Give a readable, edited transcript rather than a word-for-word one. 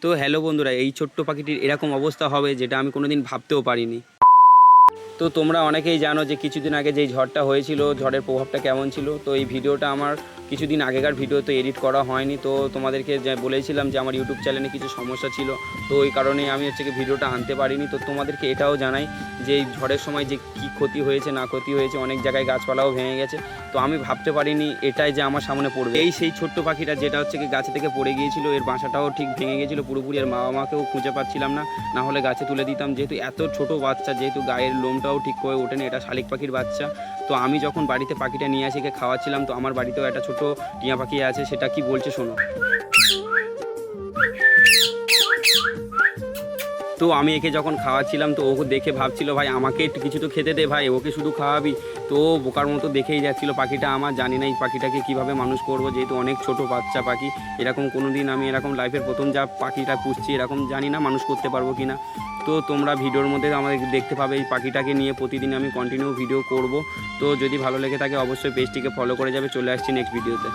তো হ্যালো বন্ধুরা, এই ছোট্ট পাখিটির এরকম অবস্থা হবে যেটা আমি কোনোদিন ভাবতেও পারিনি। তো তোমরা অনেকেই জানো যে কিছুদিন আগে যেই ঝড়টা হয়েছিল, ঝড়ের প্রভাবটা কেমন ছিল। তো এই ভিডিওটা আমার কিছুদিন আগেকার ভিডিও, তো এডিট করা হয়নি। তো তোমাদেরকে বলেছিলাম যে আমার ইউটিউব চ্যানেলে কিছু সমস্যা ছিল, তো ওই কারণেই আমি ভিডিওটা আনতে পারিনি। তো তোমাদেরকে এটাও জানাই যে এই ঝড়ের সময় যে কী ক্ষতি হয়েছে না ক্ষতি হয়েছে, অনেক জায়গায় গাছপালাও ভেঙে গেছে। তো আমি ভাবতে পারিনি এটাই যে আমার সামনে পড়বে। এই সেই ছোট্ট পাখিটা যেটা গাছে থেকে পড়ে গিয়েছিল, এর বাসাটাও ঠিক ভেঙে গিয়েছিল পুরোপুরি। এর বাবা মাকেও খুঁজে পাচ্ছিলাম না, না হলে গাছে তুলে দিতাম। যেহেতু এত ছোট বাচ্চা, যেহেতু গায়ের লোমটাও ঠিক করে ওঠেনি, এটা শালিক পাখির বাচ্চা। তো আমি যখন বাড়িতে পাখিটা নিয়ে আসি খাওয়াচ্ছিলাম, তো আমার বাড়িতেও একটা ছোট টিয়া পাখি আছে, সেটা কি বলছে শোনো। তো আমি একে যখন খাওয়াচ্ছিলাম, তো ওকে দেখে ভাবছিল ভাই আমাকে একটু কিছু তো খেতে দে ভাই, ওকে শুধু খাওয়াবি। তো বোকার মতো দেখেই যাচ্ছিল পাখিটা আমার। জানি না এই পাখিটাকে কীভাবে মানুষ করব, যেহেতু অনেক ছোট বাচ্চা পাখি। এরকম কোনো দিন আমি এরকম লাইফের প্রথম যা পাখিটা পুষছি, এরকম জানি না মানুষ করতে পারবো কি না। তো তোমরা ভিডিওর মধ্যে আমাদের দেখতে পাবে এই পাখিটাকে নিয়ে প্রতিদিন আমি কন্টিনিউ ভিডিও করব। তো যদি ভালো লেগে থাকে অবশ্যই পেজটিকে ফলো করে যাবে। চলে আসছি নেক্সট ভিডিওতে।